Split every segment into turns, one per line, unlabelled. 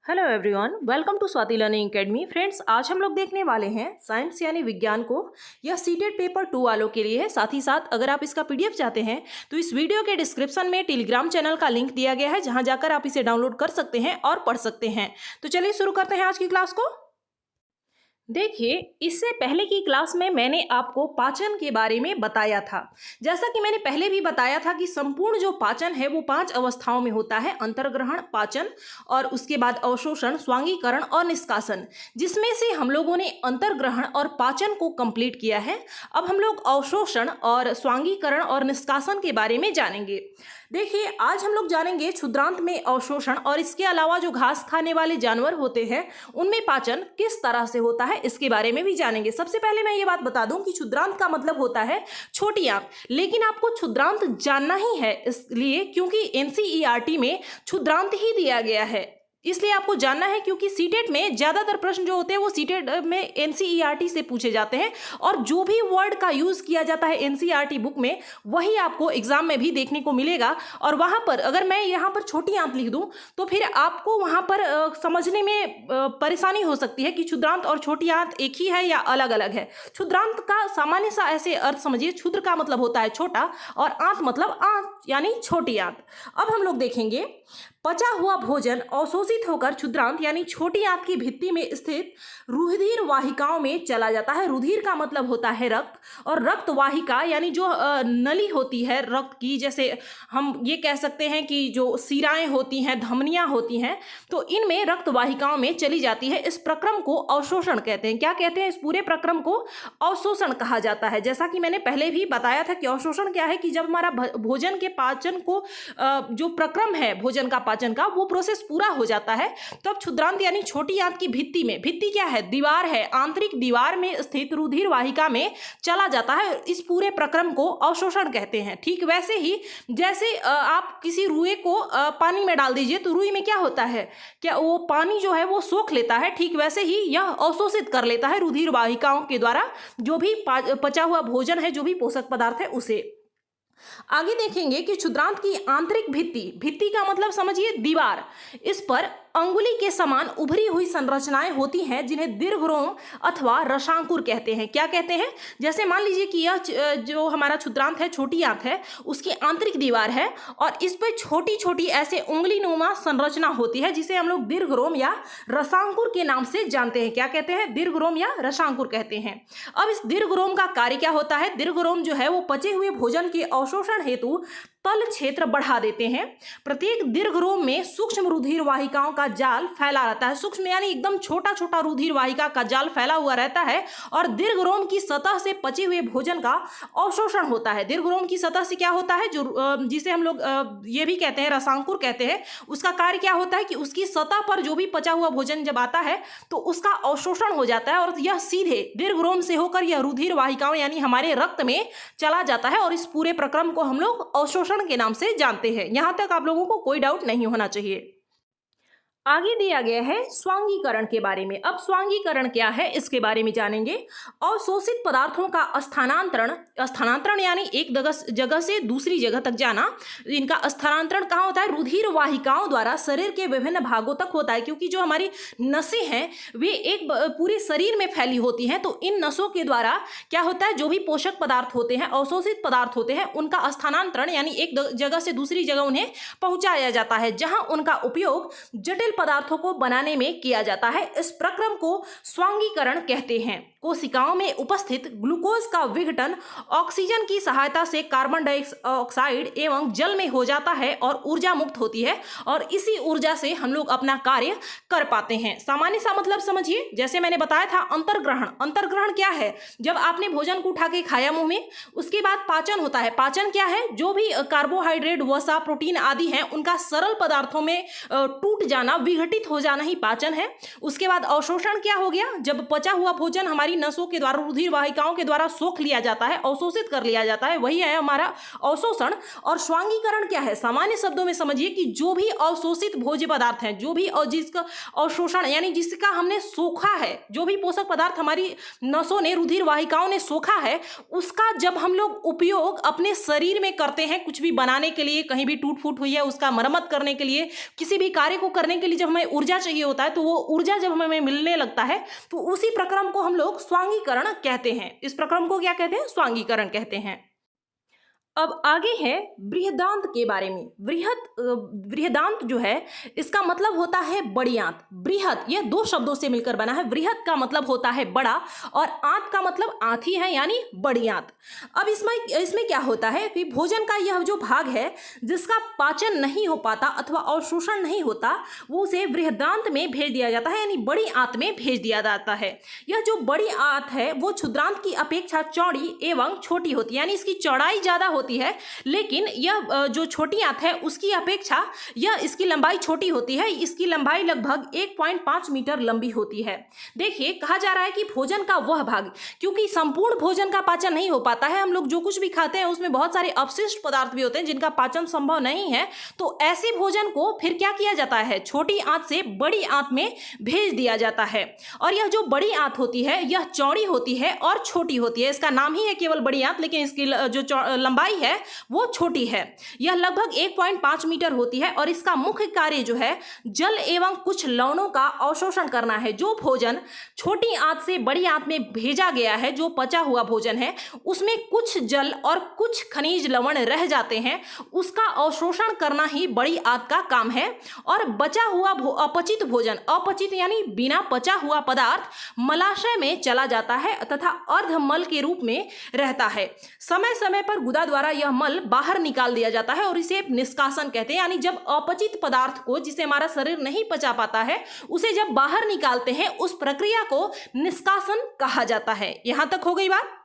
Hello everyone, welcome to Swati learning academy. Friends, आज हम लोग देखने वाले हैं साइंस यानी विज्ञान को। यह सीटेड पेपर 2 वालों के लिए है। साथ ही साथ अगर आप इसका पीडीएफ चाहते हैं तो इस वीडियो के डिस्क्रिप्शन में टेलीग्राम चैनल का लिंक दिया गया है, जहां जाकर आप इसे डाउनलोड कर सकते हैं और पढ़ सकते हैं। तो चलिए शुरू करते हैं आज की क्लास को। देखिए, इससे पहले की क्लास में मैंने आपको पाचन के बारे में बताया था। जैसा कि मैंने पहले भी बताया था कि संपूर्ण जो पाचन है वो 5 अवस्थाओं में होता है। अंतर्ग्रहण, पाचन, और उसके बाद अवशोषण, स्वांगीकरण और निष्कासन, जिसमें से हम लोगों ने अंतर्ग्रहण और पाचन को कंप्लीट किया है। अब हम लोग अवशोषण और स्वांगीकरण और निष्कासन के बारे में जानेंगे। देखिए, आज हम लोग जानेंगे क्षुद्रांत में अवशोषण, और इसके अलावा जो घास खाने वाले जानवर होते हैं उनमें पाचन किस तरह से होता है इसके बारे में भी जानेंगे। सबसे पहले मैं ये बात बता दूं कि क्षुद्रांत का मतलब होता है छोटी आंत, लेकिन आपको क्षुद्रांत जानना ही है इसलिए क्योंकि एनसीईआरटी में क्षुद्रांत ही दिया गया है, इसलिए आपको जानना है। क्योंकि सीटेट में ज्यादातर प्रश्न जो होते हैं वो सीटेट में एनसीईआरटी से पूछे जाते हैं, और जो भी वर्ड का यूज किया जाता है एनसीईआरटी बुक में वही आपको एग्जाम में भी देखने को मिलेगा। और वहां पर अगर मैं यहाँ पर छोटी आंत लिख दूं तो फिर आपको वहां पर समझने में परेशानी हो सकती है कि क्षुद्रांत और छोटी आंत एक ही है या अलग अलग है। क्षुद्रांत का सामान्य सा ऐसे अर्थ समझिए, क्षुद्र का मतलब होता है छोटा और आंत मतलब आंत यानी छोटी आंत। अब हम लोग देखेंगे, पचा हुआ भोजन अवशोषित होकर क्षुद्रांत यानी छोटी आंत की भित्ति में स्थित रुधिर वाहिकाओं में चला जाता है। रुधिर का मतलब होता है रक्त, और रक्त वाहिका यानी जो नली होती है रक्त की, जैसे हम ये कह सकते हैं कि जो शिराएं होती हैं, धमनियां होती हैं, तो इनमें रक्त वाहिकाओं में चली जाती है। इस प्रक्रम को अवशोषण कहते हैं। क्या कहते हैं? इस पूरे प्रक्रम को अवशोषण कहा जाता है। जैसा कि मैंने पहले भी बताया था कि अवशोषण क्या है, कि जब हमारा भोजन के पाचन को जो प्रक्रम है भोजन का पाचन का, वो प्रोसेस पूरा हो जाता है, तो अब क्षुद्रांत यानी छोटी आंत की भित्ति में, भित्ति क्या है? दीवार है, आंतरिक दीवार में स्थित रुधिर वाहिका में चला जाता है। इस पूरे प्रक्रम को अवशोषण कहते हैं। ठीक वैसे ही जैसे आप किसी रुई को पानी में डाल दीजिए तो रुई में क्या होता है, क्या वो पानी जो है वो सोख लेता है। ठीक वैसे ही यह अवशोषित कर लेता है रुधिर वाहिकाओं के द्वारा जो भी पचा हुआ भोजन है, जो भी पोषक पदार्थ है उसे। आगे देखेंगे कि क्षुद्रांत की आंतरिक भित्ति, भित्ति का मतलब समझिए दीवार, इस पर अंगुली के समान उभरी हुई संरचनाएं होती हैं जिन्हें दीर्घरोम अथवा रसांकुर कहते हैं। क्या कहते हैं? जैसे मान लीजिए कि यह जो हमारा क्षुद्रांत है, छोटी आंत है, उसकी आंतरिक दीवार है और इस पर छोटी छोटी ऐसे उंगली नुमा संरचना होती है जिसे हम लोग दीर्घरोम या रसांकुर के नाम से जानते हैं। क्या कहते हैं? दीर्घरोम या रसांकुर कहते हैं। अब इस दीर्घरोम का कार्य क्या होता है? दीर्घरोम जो है वो पचे हुए भोजन के अवशोषण हेतु तल क्षेत्र बढ़ा देते हैं। प्रत्येक दीर्घरोम में सूक्ष्म रुधिर वाहिकाओं का जाल फैला रहता है। सूक्ष्म यानी एकदम छोटा छोटा रुधिर वाहिका का जाल फैला हुआ रहता है, और दीर्घरोम की सतह से पचे हुए भोजन का अवशोषण होता है। दीर्घरोम की सतह से क्या होता है, जो जिसे हम लोग ये भी कहते हैं रसांकुर कहते हैं, उसका कार्य क्या होता है कि उसकी सतह पर जो भी पचा हुआ भोजन जब आता है तो उसका अवशोषण हो जाता है, और यह सीधे दीर्घरोम से होकर यह रुधिर वाहिकाओं यानी हमारे रक्त में चला जाता है, और इस पूरे प्रक्रम को हम लोग अवशोषण के नाम से जानते हैं। यहां तक आप लोगों को कोई डाउट नहीं होना चाहिए। आगे दिया गया है स्वांगीकरण के बारे में। अब स्वांगीकरण क्या है इसके बारे में जानेंगे। अवशोषित पदार्थों का स्थानांतरण यानी एक जगह से दूसरी जगह तक जाना। इनका स्थानांतरण कहाँ होता है? रुधिर वाहिकाओं द्वारा शरीर के विभिन्न भागों तक होता है, क्योंकि जो हमारी नसें हैं वे एक पूरे शरीर में फैली होती हैं, तो इन नसों के द्वारा क्या होता है, जो भी पोषक पदार्थ होते हैं, अवशोषित पदार्थ होते हैं, उनका स्थानांतरण यानी एक जगह से दूसरी जगह उन्हें पहुंचाया जाता है, जहां उनका उपयोग जटिल पदार्थों को बनाने में किया जाता है। इस प्रक्रम को स्वांगीकरण कहते हैं। कोशिकाओं में उपस्थित ग्लूकोज का विघटन ऑक्सीजन की सहायता से कार्बन डाइऑक्साइड एवं जल में हो जाता है और ऊर्जा मुक्त होती है, और इसी ऊर्जा से हम लोग अपना कार्य कर पाते हैं। सामान्य सा मतलब समझिए, जैसे मैंने बताया था अंतर्ग्रहण। अंतर्ग्रहण क्या है? जब आपने भोजन को उठा के खाया मुंह में, उसके बाद पाचन होता है। पाचन क्या है? जो भी कार्बोहाइड्रेट, वसा, प्रोटीन आदि हैं उनका सरल पदार्थों में टूट जाना, विघटित हो जाना ही पाचन है। उसके बाद अवशोषण क्या हो गया? जब पचा हुआ भोजन हमारी नसों के द्वारा, रुधिर वाहिकाओं के द्वारा सोख लिया जाता है, अवशोषित कर लिया जाता है, वही है हमारा अवशोषण। और स्वांगीकरण क्या है? सामान्य शब्दों में समझिए कि जो भी अवशोषित भोज्य पदार्थ हैं, जो भी जिसका अवशोषण यानी जिसका हमने सोखा है, जो भी पोषक पदार्थ हमारी नसों ने, रुधिर वाहिकाओं ने सोखा है, उसका जब हम लोग उपयोग अपने शरीर में करते हैं, कुछ भी बनाने के लिए, कहीं भी टूट फूट हुई है उसका मरम्मत करने के लिए, किसी भी कार्य को करने के लिए लिए जब हमें ऊर्जा चाहिए होता है, तो वो ऊर्जा जब हमें मिलने लगता है तो उसी प्रक्रम को हम लोग स्वांगीकरण कहते हैं। इस प्रक्रम को क्या कहते हैं? स्वांगीकरण कहते हैं। अब आगे है बृहदान्त के बारे में। बृहदान्त जो है इसका मतलब होता है बड़ी आंत। बृहद यह दो शब्दों से मिलकर बना है। बृहद का मतलब होता है बड़ा और आंत का मतलब आंत ही है, यानी बड़ी आंत। अब इसमें क्या होता है कि भोजन का यह जो भाग है जिसका पाचन नहीं हो पाता अथवा अवशोषण नहीं होता, वो उसे बृहदान्त में भेज दिया जाता है, यानी बड़ी आंत में भेज दिया जाता है। यह जो बड़ी आंत है वो क्षुद्रांत की अपेक्षा चौड़ी एवं छोटी होती है, यानी इसकी चौड़ाई ज्यादा होती है, लेकिन यह जो छोटी आंत है उसकी अपेक्षा यह इसकी लंबाई छोटी होती है। इसकी लंबाई लगभग 1.5 मीटर लंबी होती है। देखिए, कहा जा रहा है कि भोजन का वह भाग, क्योंकि संपूर्ण भोजन का पाचन नहीं हो पाता है, हम लोग जो कुछ भी खाते हैं उसमें बहुत सारे अपशिष्ट पदार्थ भी होते हैं जिनका पाचन संभव नहीं है, तो ऐसे भोजन को फिर क्या किया जाता है? छोटी आंत से बड़ी आंत में भेज दिया जाता है। और यह जो बड़ी आंत होती है यह चौड़ी होती है और छोटी होती है। इसका नाम ही है केवल बड़ी आंत, लेकिन इसकी जो लंबाई है वो छोटी है। यह लगभग 1.5 मीटर होती है और इसका मुख्य कार्य जो है जल एवं कुछ लवणों का अवशोषण करना है। जो भोजन छोटी आंत से बड़ी आंत में भेजा गया है, जो पचा हुआ भोजन है, उसमें कुछ जल और कुछ खनिज लवण रह जाते हैं, उसका अवशोषण करना ही बड़ी आंत का काम है। और बचा हुआ अपचित भोजन, अपचित यानी बिना पचा हुआ पदार्थ, मलाशय में चला जाता है तथा अर्धमल के रूप में रहता है। समय समय पर गुदा द्वारा यह मल बाहर निकाल दिया जाता है और इसे निष्कासन कहते हैं। यानी जब अपचित पदार्थ को, जिसे हमारा शरीर नहीं पचा पाता है, उसे जब बाहर निकालते हैं, उस प्रक्रिया को निष्कासन कहा जाता है। यहां तक हो गई बात।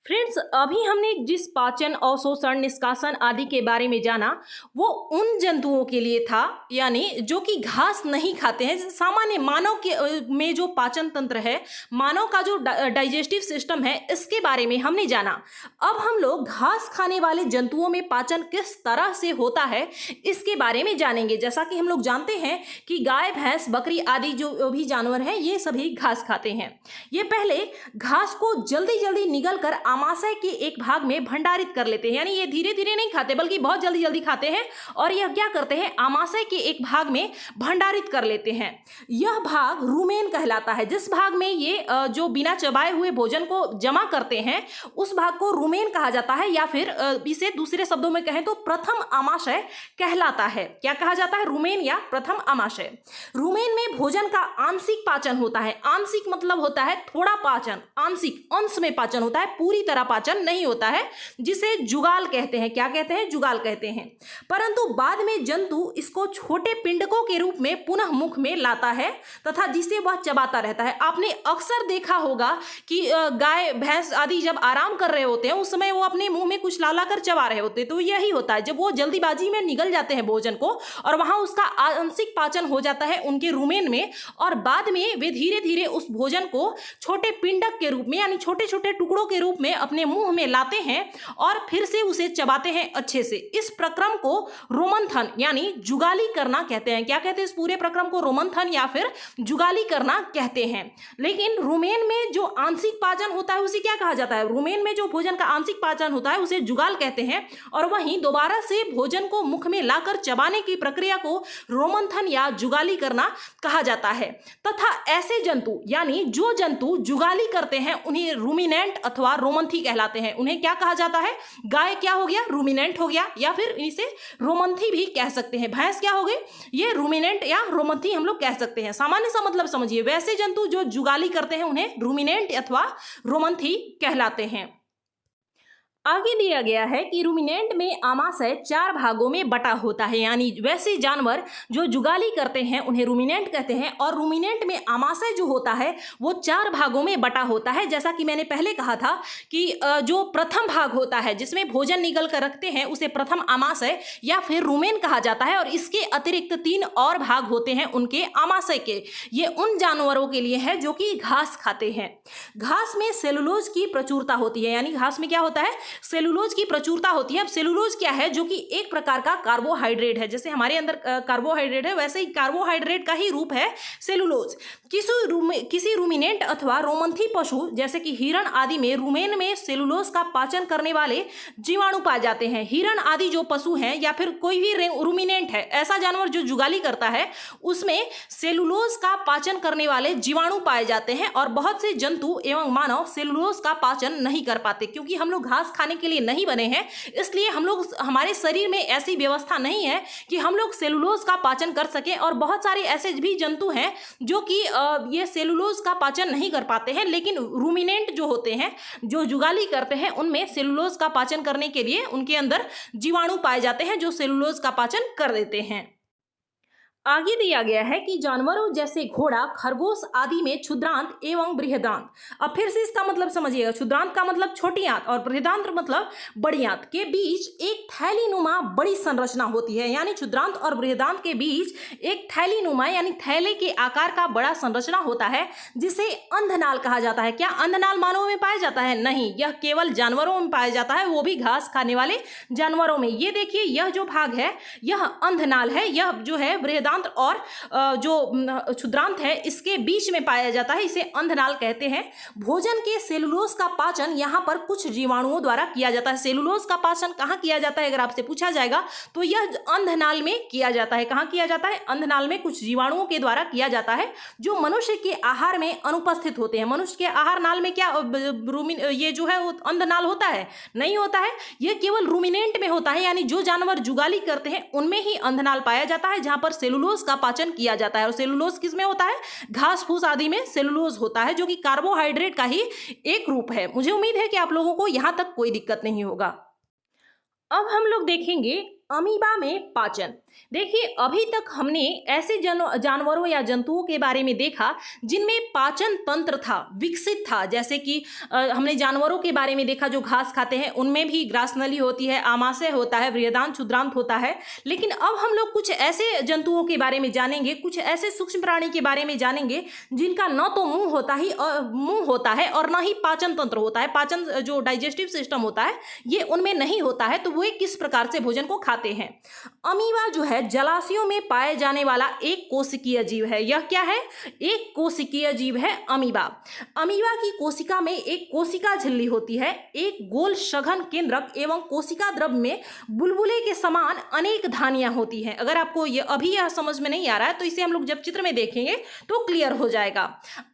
फ्रेंड्स, अभी हमने जिस पाचन, अवशोषण, निष्कासन आदि के बारे में जाना, वो उन जंतुओं के लिए था, यानी जो कि घास नहीं खाते हैं। सामान्य मानव के में जो पाचन तंत्र है, मानव का जो डाइजेस्टिव सिस्टम है, इसके बारे में हमने जाना। अब हम लोग घास खाने वाले जंतुओं में पाचन किस तरह से होता है इसके बारे में जानेंगे। जैसा कि हम लोग जानते हैं कि गाय, भैंस, बकरी आदि जो भी जानवर हैं, ये सभी घास खाते हैं। ये पहले घास को जल्दी जल्दी निगल कर आमाशय के एक भाग में भंडारित कर लेते हैं, यानी ये धीरे धीरे नहीं खाते बल्कि बहुत जल्दी जल्दी खाते हैं। और यह क्या करते हैं? आमाशय के एक भाग में भंडारित कर लेते हैं। यह भाग रुमेन कहलाता है। जिस भाग में ये जो बिना चबाए हुए भोजन को जमा करते हैं, उस भाग को रुमेन कहा जाता है, या फिर इसे दूसरे शब्दों में कहें तो प्रथम आमाशय कहलाता है। क्या कहा जाता है? रुमेन या प्रथम आमाशय। रुमेन में भोजन का आंशिक पाचन होता है। आंशिक मतलब होता है थोड़ा पाचन, आंशिक अंश में पाचन होता है, पूरी तरह पाचन नहीं होता है, जिसे जुगाल कहते हैं। क्या कहते हैं? जुगाल कहते हैं। परंतु बाद में जंतु इसको छोटे पिंडकों के रूप में पुनः मुख में लाता है तथा जिसे वह चबाता रहता है। आपने अक्सर देखा होगा कि गाय, भैंस आदि जब आराम कर रहे होते हैं, उस समय वो अपने मुंह में कुछ ला ला कर चबा रहे होते हैं। तो यही होता है, जब वो जल्दीबाजी में निगल जाते हैं भोजन को और वहां उसका आंशिक पाचन हो जाता है उनके रुमेन में, और बाद में वे धीरे धीरे उस भोजन को छोटे पिंडक के रूप में, यानी छोटे छोटे टुकड़ों के रूप में अपने मुंह में लाते हैं और फिर से उसे चबाते हैं अच्छे से। इस प्रक्रम को रोमंथन यानी जुगाली करना कहते हैं। क्या कहते हैं? इस पूरे प्रक्रम को रोमंथन या फिर जुगाली करना कहते हैं। लेकिन रुमेन में जो आंशिक पाचन होता है उसे क्या कहा जाता है? रुमेन में जो भोजन का आंशिक पाचन होता है उसे जुगाल कहते हैं, और वहीं दोबारा से भोजन को मुख में लाकर चबाने की प्रक्रिया को रोमंथन या जुगाली करना कहा जाता है। तथा ऐसे जंतु, यानी जो जंतु जुगाली करते हैं, उन्हें रूमिनेंट अथवा रोमंथी कहलाते हैं। उन्हें क्या कहा जाता है? गाय क्या हो गया? रूमिनेंट हो गया, या फिर इसे रोमंथी भी कह सकते हैं। भैंस क्या हो गई? ये रूमिनेंट या रोमंथी हम लोग कह सकते हैं। सामान्य सा मतलब समझिए, वैसे जंतु जो जुगाली करते हैं उन्हें रूमिनेंट अथवा रोमंथी कहलाते हैं। आगे दिया गया है कि रूमिनेंट में आमाशय 4 भागों में बटा होता है, यानी वैसे जानवर जो जुगाली करते हैं उन्हें रूमिनेंट कहते हैं, और रूमिनेंट में आमाशय जो होता है वो 4 भागों में बटा होता है। जैसा कि मैंने पहले कहा था कि जो प्रथम भाग होता है जिसमें भोजन निगल कर रखते हैं उसे प्रथम आमाशय या फिर रूमेन कहा जाता है, और इसके अतिरिक्त 3 और भाग होते हैं उनके आमाशय के। ये उन जानवरों के लिए है जो कि घास खाते हैं। घास में सेलुलोज की प्रचुरता होती है, यानी घास में क्या होता है? सेलुलोज की प्रचुरता होती है। अब सेलुलोज क्या है, जो कि एक प्रकार का कार्बोहाइड्रेट है। जैसे हमारे अंदर कार्बोहाइड्रेट है, वैसे ही कार्बोहाइड्रेट का ही रूप है सेलुलोज। किसी रूमिनेंट अथवा रोमंथी पशु जैसे कि हिरण आदि में रूमेन में सेलुलोज का पाचन करने वाले जीवाणु पाए जाते हैं। हिरण आदि जो पशु हैं या फिर कोई भी रूमिनेंट है, ऐसा जानवर जो जुगाली करता है, उसमें सेलुलोज का पाचन करने वाले जीवाणु पाए जाते हैं। और बहुत से जंतु एवं मानव सेलुलोज का पाचन नहीं कर पाते, क्योंकि हम लोग घास खाने के लिए नहीं बने हैं, इसलिए हम लोग, हमारे शरीर में ऐसी व्यवस्था नहीं है कि हम लोग सेलुलोज का पाचन कर सकें। और बहुत सारे ऐसे भी जंतु हैं जो कि ये सेलुलोज का पाचन नहीं कर पाते हैं, लेकिन रूमिनेंट जो होते हैं, जो जुगाली करते हैं, उनमें सेलुलोज का पाचन करने के लिए उनके अंदर जीवाणु पाए जाते हैं जो सेलुलोज का पाचन कर देते हैं। आगे दिया गया है कि जानवरों जैसे घोड़ा, खरगोश आदि में क्षुद्रांत एवं बृहदांत। अब फिर से इसका मतलब समझिएगा। क्षुद्रांत का मतलब छोटी आंत और बृहदांत मतलब बड़ी आंत के बीच एक थैलीनुमा बड़ी संरचना होती है। यानी क्षुद्रांत और बृहदांत के बीच एक थैलीनुमा यानी थैले के आकार का बड़ा संरचना होता है, जिसे अंधनाल कहा जाता है। क्या अंधनाल मानवों में पाया जाता है? नहीं, यह केवल जानवरों में पाया जाता है, वो भी घास खाने वाले जानवरों में। ये देखिए, यह जो भाग है यह अंधनाल है। यह जो है बृहदांत और जो क्षुद्रांत है, इसके बीच में पाया जाता है, इसे अंधनाल कहते हैं। भोजन के सेलुलोज का पाचन यहां पर कुछ जीवाणुओं द्वारा किया जाता है। सेलुलोज का पाचन कहां किया जाता है अगर आपसे पूछा जाएगा तो यह अंधनाल में किया जाता है। कहां किया जाता है? अंधनाल में कुछ जीवाणुओं के द्वारा किया जाता है, जो मनुष्य के आहार में अनुपस्थित होते हैं। मनुष्य के आहार नाल में क्या ये जो है वो अंधनाल होता है? नहीं होता है, यह केवल रूमिनेंट में होता है। यानी जो जानवर जुगाली करते हैं उनमें ही अंधनाल पाया जाता है, जहां पर सेलुलोज का पाचन किया जाता है। और सेलुलोज किस में होता है? घास फूस आदि में सेलुलोज होता है, जो कि कार्बोहाइड्रेट का ही एक रूप है। मुझे उम्मीद है कि आप लोगों को यहां तक कोई दिक्कत नहीं होगा। अब हम लोग देखेंगे अमीबा में पाचन। देखिए, अभी तक हमने ऐसे जानवरों या जंतुओं के बारे में देखा जिनमें पाचन तंत्र था, विकसित था। जैसे कि हमने जानवरों के बारे में देखा जो घास खाते हैं, उनमें भी ग्रासनली होती है, आमाशय होता है, बृहदांत, क्षुद्रांत होता है। लेकिन अब हम लोग कुछ ऐसे जंतुओं के बारे में जानेंगे, कुछ ऐसे सूक्ष्म प्राणी के बारे में जानेंगे जिनका न तो मुंह होता है और न ही पाचन तंत्र होता है। पाचन जो डाइजेस्टिव सिस्टम होता है ये उनमें नहीं होता है। तो वे किस प्रकार से भोजन को खाते हैं? अमीबा जो है जलाशयों में पाए जाने वाला एक कोशिकीय जीव है। यह क्या है? एक कोशिकीय जीव है अमीबा। अमीबा की कोशिका में एक कोशिका झिल्ली होती है। एक गोल सघन केंद्रक एवं कोशिका द्रव्य में बुलबुले के समान अनेक धानियां होती हैं। अगर आपको यह समझ में नहीं आ रहा है तो इसे हम लोग जब चित्र में देखेंगे तो क्लियर हो जाएगा।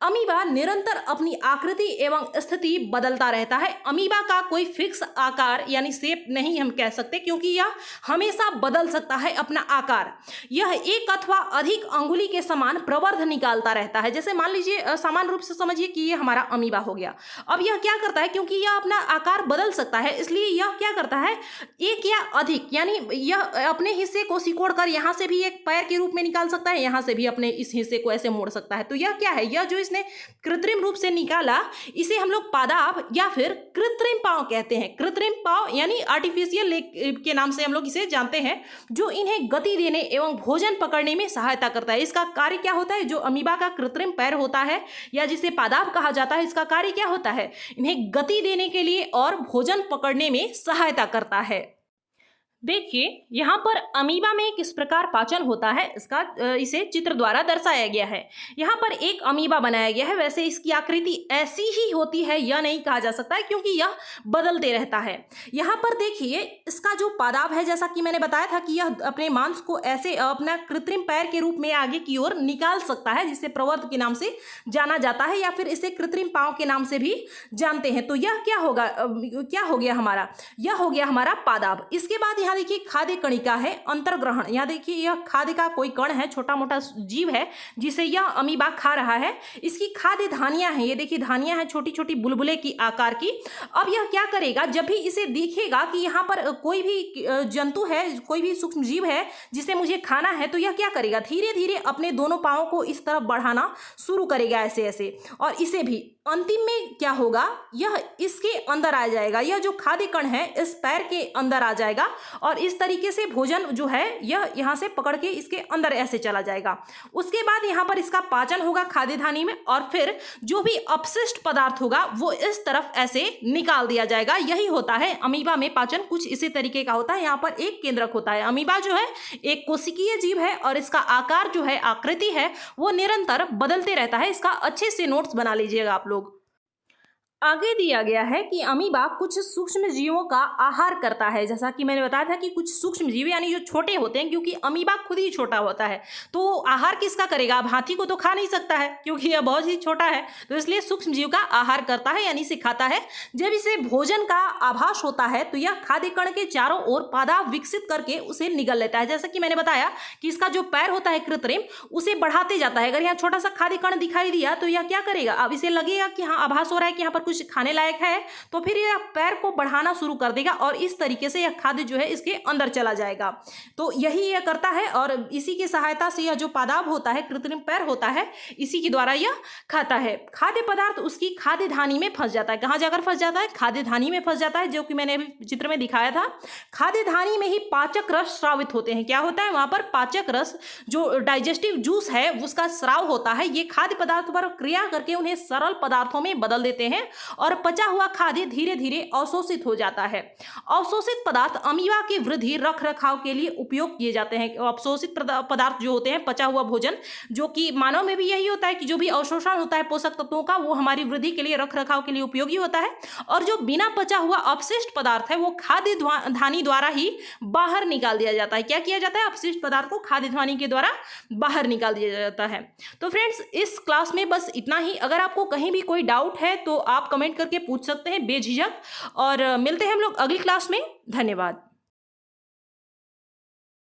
अमीबा निरंतर अपनी आकृति एवं स्थिति बदलता रहता है। अमीबा का कोई फिक्स आकार यानी शेप नहीं हम कह सकते, क्योंकि यह हमेशा बदल सकता है अपना आकार। यह एक अथवा अधिक अंगुली के समान प्रवर्ध निकालता रहता है। जैसे मान लीजिए सामान्य रूप से समझिए कि ये हमारा अमीबा हो गया। अब यह क्या करता है, क्योंकि यह अपना आकार बदल सकता है, इसलिए यह क्या करता है, एक या अधिक यानी यह अपने हिस्से को सिकोड़ कर यहाँ से भी एक पैर के रूप में निकाल सकता है, यहाँ से भी अपने इस हिस्से को ऐसे मोड़ सकता है। तो यह क्या है, यह जो इसने कृत्रिम रूप से निकाला, इसे हम लोग पादाप या फिर कृत्रिम पांव कहते हैं। कृत्रिम पांव यानी आर्टिफिशियल लेग के नाम से हम लोग इसे जानते हैं, जो इन्हें गति देने एवं भोजन पकड़ने में सहायता करता है। इसका कार्य क्या होता है? जो अमीबा का कृत्रिम पैर होता है या जिसे पादाप कहा जाता है, इसका कार्य क्या होता है? इन्हें गति देने के लिए और भोजन पकड़ने में सहायता करता है। देखिए यहाँ पर अमीबा में किस प्रकार पाचन होता है, इसे चित्र द्वारा दर्शाया गया है। यहाँ पर एक अमीबा बनाया गया है। वैसे इसकी आकृति ऐसी ही होती है यह नहीं कहा जा सकता है, क्योंकि यह बदलते रहता है। यहाँ पर देखिए इसका जो पादाप है, जैसा कि मैंने बताया था कि यह अपने मांस को ऐसे अपना कृत्रिम पैर के रूप में आगे की ओर निकाल सकता है, जिसे प्रवर्ध के नाम से जाना जाता है, या फिर इसे कृत्रिम पांव के नाम से भी जानते हैं। तो यह क्या हो गया हमारा? यह हो गया हमारा पादाप। इसके बाद यहाँ देखिए खाद्य कणिका है, अंतर्ग्रहण। यहाँ देखिए यह खाद्य का कोई कण है, छोटा मोटा जीव है जिसे यह अमीबा खा रहा है। इसकी खाद्य धानियां हैं, ये देखिए धानियां हैं छोटी छोटी बुलबुले की आकार की। अब यह क्या करेगा, जब भी इसे दिखेगा कि यहाँ पर कोई भी जंतु है, कोई भी सूक्ष्म जीव है जिसे मुझे खाना है, तो यह क्या करेगा, धीरे धीरे अपने दोनों पांवों को इस तरफ बढ़ाना शुरू करेगा ऐसे ऐसे, और इसे भी अंतिम में क्या होगा, यह इसके अंदर आ जाएगा, यह जो खाद्य कण है इस पैर के अंदर आ जाएगा और इस तरीके से भोजन जो है यह यहाँ से पकड़ के इसके अंदर ऐसे चला जाएगा। उसके बाद यहाँ पर इसका पाचन होगा खाद्य धानी में और फिर जो भी अपशिष्ट पदार्थ होगा वो इस तरफ ऐसे निकाल दिया जाएगा। यही होता है अमीबा में पाचन, कुछ इसी तरीके का होता है। यहाँ पर एक केंद्रक होता है। अमीबा जो है एक कोशिकीय जीव है और इसका आकार जो है, आकृति है, वो निरंतर बदलते रहता है। इसका अच्छे से नोट्स बना लीजिएगा आप लोग। आगे दिया गया है कि अमीबा कुछ सूक्ष्म जीवों का आहार करता है। जैसा कि मैंने बताया था कि कुछ सूक्ष्म जीव यानी जो छोटे होते हैं, क्योंकि अमीबा खुद ही छोटा होता है तो आहार किसका करेगा। अब हाथी को तो खा नहीं सकता है क्योंकि यह बहुत ही छोटा है, तो इसलिए सूक्ष्म जीव का आहार करता है यानी इसे खाता है। जब इसे भोजन का आभास होता है तो यह खाद्य कण के चारों ओर पादाप विकसित करके उसे निगल लेता है। जैसा कि मैंने बताया कि इसका जो पैर होता है कृत्रिम, उसे बढ़ाते जाता है। अगर यहाँ छोटा सा खाद्य कण दिखाई दिया तो यह क्या करेगा, अब इसे लगेगा कि हाँ आभास हो रहा है कि यहाँ पर कुछ खाने लायक है, तो फिर यह पैर को बढ़ाना शुरू कर देगा और इस तरीके से यह खाद्य जो है इसके अंदर चला जाएगा। तो यही यह करता है और इसी की सहायता से यह जो पादाप होता है, कृत्रिम पैर होता है, इसी के द्वारा यह खाता है। खाद्य पदार्थ उसकी खाद्य धानी में फंस जाता है। कहां जाकर फंस जाता है, खाद्य धानी में फंस जाता है, जो कि मैंने अभी चित्र में दिखाया था। खाद्य धानी में ही पाचक रस स्रावित होते हैं। क्या होता है वहां पर, पाचक रस जो डाइजेस्टिव जूस है उसका स्राव होता है। ये खाद्य पदार्थों पर क्रिया करके उन्हें सरल पदार्थों में बदल देते हैं और पचा हुआ खाद्य धीरे धीरे अवशोषित हो जाता है। अवशोषित पदार्थ अमीबा की वृद्धि रख रखाव के लिए उपयोग किए जाते हैं। अवशोषित पदार्थ जो होते हैं, पचा हुआ भोजन, जो कि मानव में भी यही होता है कि जो भी अवशोषण होता है पोषक तत्वों का, वो हमारी वृद्धि के लिए, रख रखाव के लिए उपयोगी होता है। और जो बिना पचा हुआ अपशिष्ट पदार्थ है वो खाद्य धानी द्वारा ही बाहर निकाल दिया जाता है। क्या किया जाता है, अपशिष्ट पदार्थ को खाद्य धानी के द्वारा बाहर निकाल दिया जाता है। तो फ्रेंड्स इस क्लास में बस इतना ही। अगर आपको कहीं भी कोई डाउट है तो आप कमेंट करके पूछ सकते हैं बेझिझक, और मिलते हैं हम लोग अगली क्लास में। धन्यवाद।